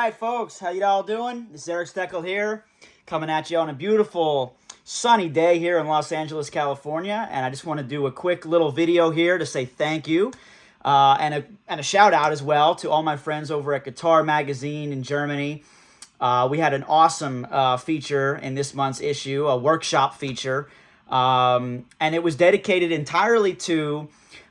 right, folks, how you all doing? This is Eric-Steckel here, coming at you on a beautiful sunny day here in Los Angeles, California, and I just want to do a quick little video here to say thank you, and a shout out as well to all my friends over at Guitar Magazin in Germany. We had an awesome feature in this month's issue, a workshop feature, and it was dedicated entirely to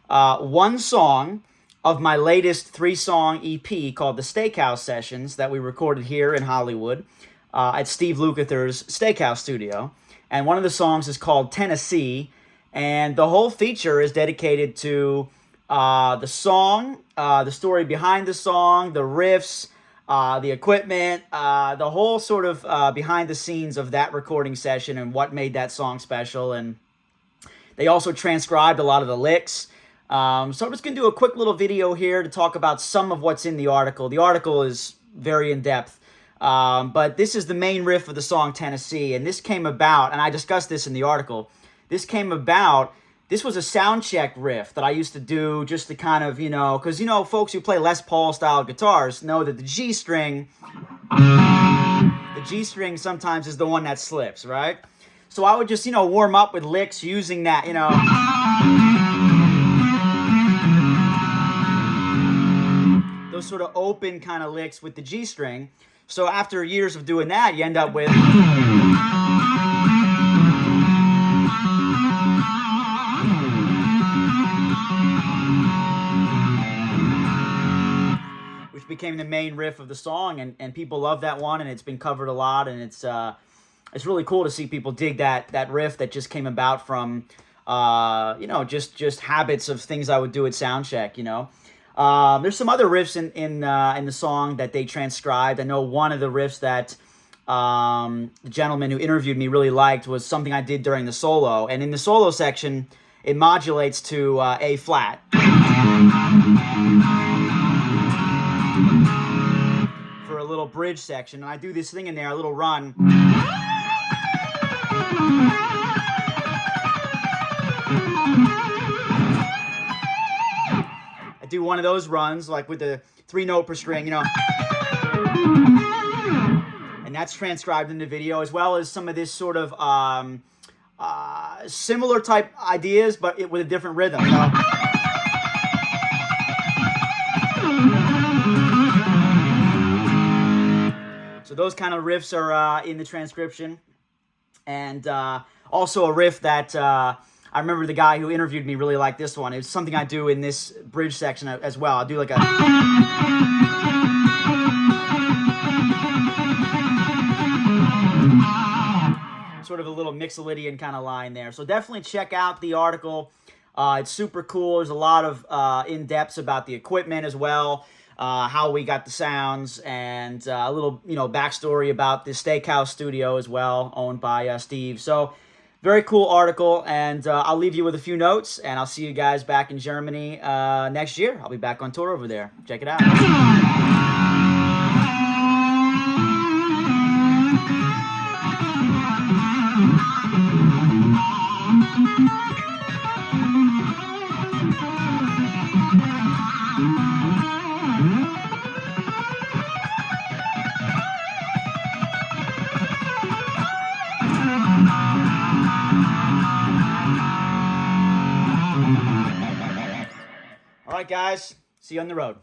one song of my latest 3-song EP called The Steakhouse Sessions that we recorded here in Hollywood at Steve Lukather's Steakhouse Studio. And one of the songs is called Tennessee, and the whole feature is dedicated to the song, the story behind the song, the riffs, the equipment, the whole sort of behind the scenes of that recording session and what made that song special. And they also transcribed a lot of the licks. So I'm just going to do a quick little video here to talk about some of what's in the article. The article is very in-depth, but this is the main riff of the song Tennessee, and this came about, and I discussed this in the article, this was a sound check riff that I used to do just to kind of, because, folks who play Les Paul style guitars know that the G string sometimes is the one that slips, right? So I would just, warm up with licks using that, those sort of open kind of licks with the G string. So after years of doing that, you end up with, which became the main riff of the song, and people love that one, and it's been covered a lot, and it's really cool to see people dig that riff that just came about from just habits of things I would do at soundcheck. There's some other riffs in the song that they transcribed. I know one of the riffs that the gentleman who interviewed me really liked was something I did during the solo. And in the solo section, it modulates to A flat. For a little bridge section. And I do this thing in there, a little run. Do one of those runs, like with the 3-note per string, and that's transcribed in the video, as well as some of this sort of similar type ideas, but with a different rhythm. So those kind of riffs are in the transcription, and also a riff that I remember the guy who interviewed me really liked this one. It's something I do in this bridge section as well. I'll do like a... sort of a little Mixolydian kind of line there. So definitely check out the article. It's super cool. There's a lot of in-depths about the equipment as well, how we got the sounds, and a little, backstory about the Steakhouse Studio as well, owned by Steve. So... very cool article, and I'll leave you with a few notes, and I'll see you guys back in Germany next year. I'll be back on tour over there. Check it out. All right, guys. See you on the road.